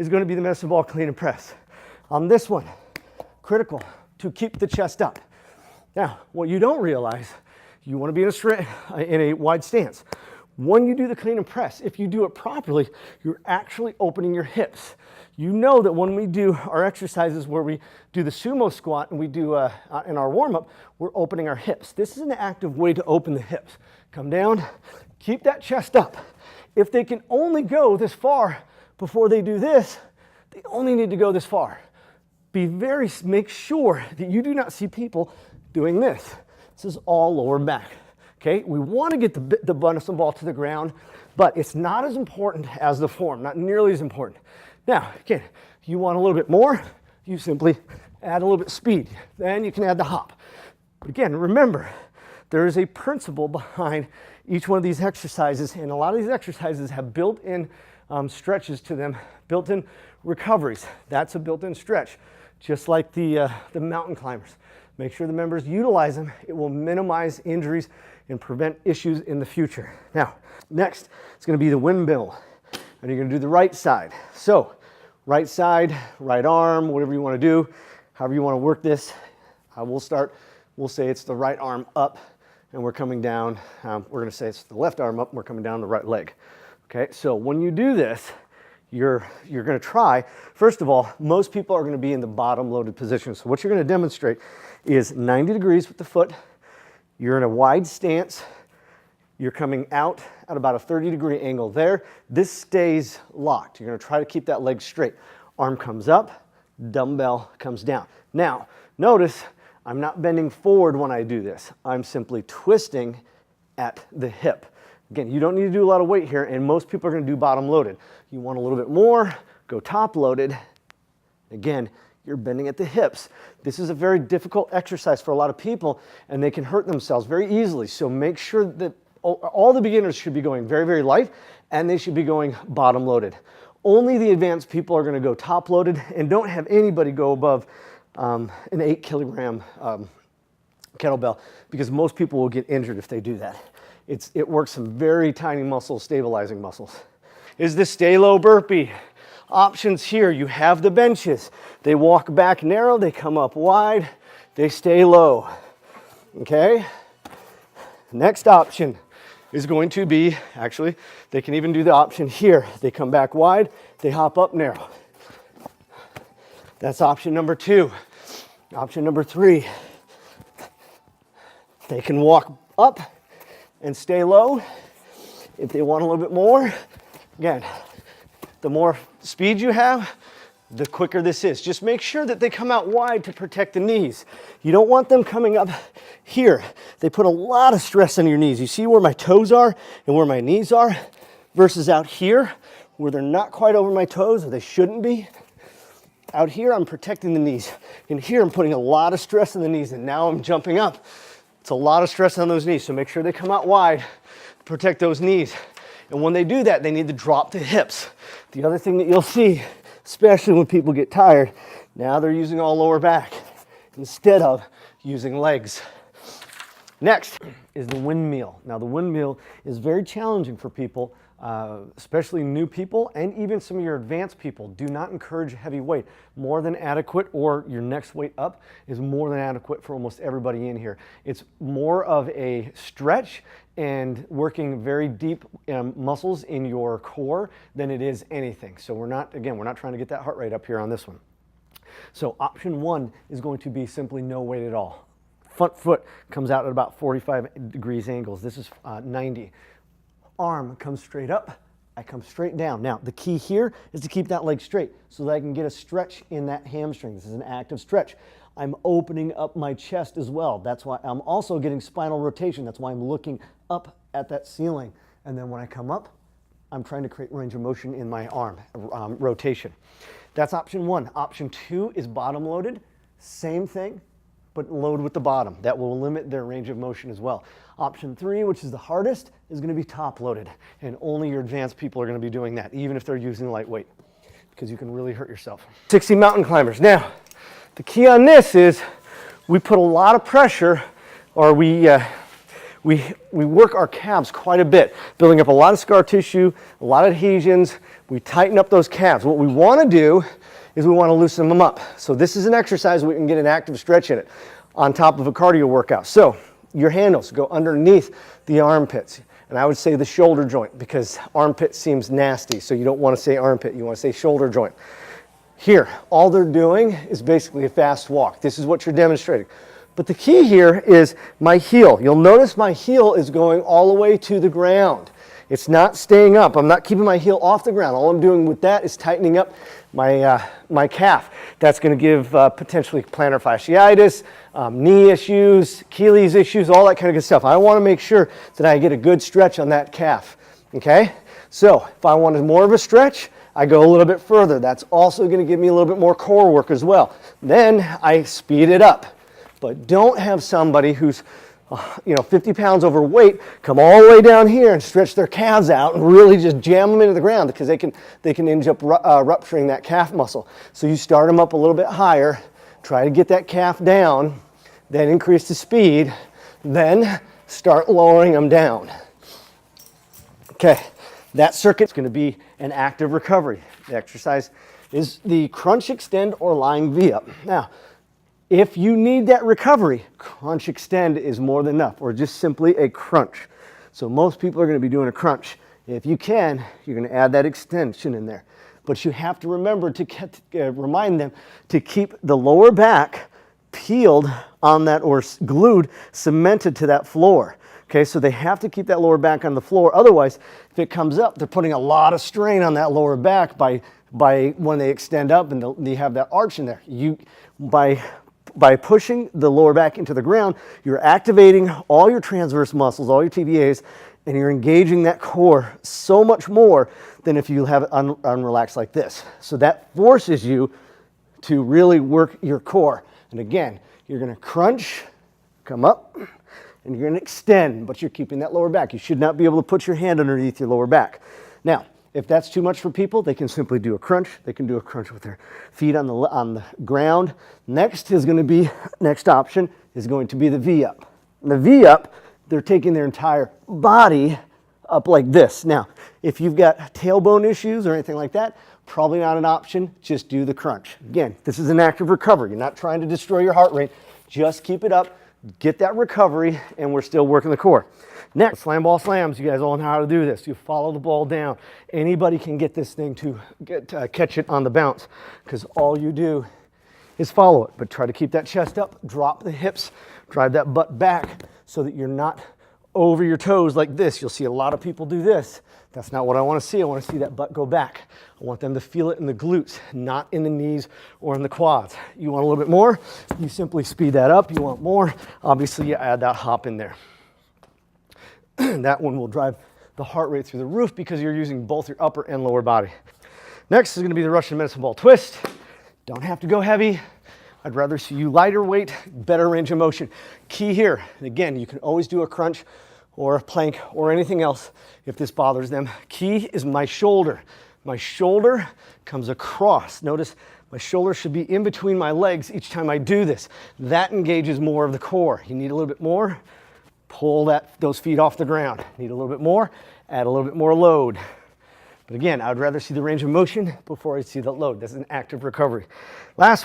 is going to be the medicine ball clean and press. On this one, critical to keep the chest up. Now, what you don't realize, you want to be in a wide stance. When you do the clean and press, if you do it properly, you're actually opening your hips. You know that when we do our exercises where we do the sumo squat and we do in our warm-up, we're opening our hips. This is an active way to open the hips. Come down, keep that chest up. If they can only go this far before they do this, they only need to go this far. Make sure that you do not see people doing this. This is all lower back. Okay, we want to get the medicine ball to the ground, but it's not as important as the form, not nearly as important. Now, again, if you want a little bit more, you simply add a little bit of speed. Then you can add the hop. But again, remember, there is a principle behind each one of these exercises, and a lot of these exercises have built-in stretches to them, built-in recoveries. That's a built-in stretch, just like the mountain climbers. Make sure the members utilize them. It will minimize injuries and prevent issues in the future. Now, next, it's going to be the windmill. And you're going to do the right side. So, right side, right arm, whatever you want to do, however you want to work this. We'll say it's the right arm up, and we're coming down. We're going to say it's the left arm up, and we're coming down the right leg. Okay, so when you do this, you're going to try, first of all, most people are going to be in the bottom loaded position. So what you're going to demonstrate is 90 degrees with the foot. You're in a wide stance. You're coming out at about a 30-degree angle there. This stays locked. You're going to try to keep that leg straight. Arm comes up, dumbbell comes down. Now, notice I'm not bending forward when I do this. I'm simply twisting at the hip. Again, you don't need to do a lot of weight here, and most people are going to do bottom loaded. You want a little bit more, go top loaded. Again, you're bending at the hips. This is a very difficult exercise for a lot of people, and they can hurt themselves very easily. So make sure that all the beginners should be going very, very light, and they should be going bottom loaded. Only the advanced people are going to go top loaded, and don't have anybody go above an 8-kilogram kettlebell, because most people will get injured if they do that. It works some very tiny muscles, stabilizing muscles. Is the stay low burpee. Options here, you have the benches. They walk back narrow, they come up wide, they stay low. Okay? Next option is going to be, actually, they can even do the option here. They come back wide, they hop up narrow. That's option number 2. Option number 3, they can walk up and stay low. If they want a little bit more, again, the more speed you have, the quicker this is. Just make sure that they come out wide to protect the knees. You don't want them coming up here. They put a lot of stress on your knees. You see where my toes are and where my knees are versus out here where they're not quite over my toes, or they shouldn't be. Out here, I'm protecting the knees. And here, I'm putting a lot of stress on the knees, and now I'm jumping up. It's a lot of stress on those knees, so make sure they come out wide to protect those knees. And when they do that, they need to drop the hips. The other thing that you'll see, especially when people get tired, now they're using all lower back instead of using legs. Next is the windmill. Now the windmill is very challenging for people, especially new people and even some of your advanced people. Do not encourage heavy weight. More than adequate, or your next weight up is more than adequate for almost everybody in here. It's more of a stretch and working very deep muscles in your core than it is anything. So we're not trying to get that heart rate up here on this one. So option 1 is going to be simply no weight at all. Front foot comes out at about 45 degrees angles. This is 90. Arm comes straight up, I come straight down. Now, the key here is to keep that leg straight so that I can get a stretch in that hamstring. This is an active stretch. I'm opening up my chest as well. That's why I'm also getting spinal rotation. That's why I'm looking up at that ceiling. And then when I come up, I'm trying to create range of motion in my arm, rotation. That's option 1. Option 2 is bottom loaded. Same thing, but load with the bottom. That will limit their range of motion as well. Option 3, which is the hardest, is going to be top loaded. And only your advanced people are going to be doing that, even if they're using lightweight, because you can really hurt yourself. 60 mountain climbers. Now, the key on this is we put a lot of pressure, or we we work our calves quite a bit, building up a lot of scar tissue, a lot of adhesions. We tighten up those calves. What we want to do is we want to loosen them up. So this is an exercise we can get an active stretch in it on top of a cardio workout. So your handles go underneath the armpits. And I would say the shoulder joint, because armpit seems nasty. So you don't want to say armpit, you want to say shoulder joint. Here, all they're doing is basically a fast walk. This is what you're demonstrating. But the key here is my heel. You'll notice my heel is going all the way to the ground. It's not staying up. I'm not keeping my heel off the ground. All I'm doing with that is tightening up my calf. That's going to give potentially plantar fasciitis, knee issues, Achilles issues, all that kind of good stuff. I want to make sure that I get a good stretch on that calf. Okay? So if I wanted more of a stretch, I go a little bit further. That's also going to give me a little bit more core work as well. Then I speed it up. But don't have somebody who's 50 pounds overweight come all the way down here and stretch their calves out and really just jam them into the ground, because they can end up rupturing that calf muscle. So you start them up a little bit higher, try to get that calf down, then increase the speed, then start lowering them down. Okay, that circuit's going to be an active recovery. The exercise is the crunch, extend, or lying V-up. Now, if you need that recovery, crunch extend is more than enough, or just simply a crunch. So most people are going to be doing a crunch. If you can, you're going to add that extension in there. But you have to remember to remind them to keep the lower back peeled on that, or glued, cemented to that floor. Okay, so they have to keep that lower back on the floor. Otherwise, if it comes up, they're putting a lot of strain on that lower back by when they extend up and they have that arch in there. By pushing the lower back into the ground, you're activating all your transverse muscles, all your TBAs, and you're engaging that core so much more than if you have it unrelaxed like this. So that forces you to really work your core. And again, you're going to crunch, come up, and you're going to extend, but you're keeping that lower back. You should not be able to put your hand underneath your lower back. Now, if that's too much for people, they can simply do a crunch. They can do a crunch with their feet on the ground. Next option is going to be the V-up. The V-up, they're taking their entire body up like this. Now, if you've got tailbone issues or anything like that, probably not an option. Just do the crunch. Again, this is an active recovery. You're not trying to destroy your heart rate. Just keep it up, get that recovery, and we're still working the core. Next, slam ball slams. You guys all know how to do this. You follow the ball down. Anybody can get this thing to catch it on the bounce, because all you do is follow it. But try to keep that chest up, drop the hips, drive that butt back so that you're not over your toes like this. You'll see a lot of people do this. That's not what I want to see. I want to see that butt go back. I want them to feel it in the glutes, not in the knees or in the quads. You want a little bit more? You simply speed that up. You want more? Obviously, you add that hop in there. That one will drive the heart rate through the roof because you're using both your upper and lower body. Next is going to be the Russian medicine ball twist. Don't have to go heavy. I'd rather see you lighter weight, better range of motion. Key here, and again, you can always do a crunch or a plank or anything else if this bothers them. Key is my shoulder. My shoulder comes across. Notice my shoulder should be in between my legs each time I do this. That engages more of the core. You need a little bit more. Pull those feet off the ground. Need a little bit more, add a little bit more load. But again, I would rather see the range of motion before I see the load. That's an active recovery. Last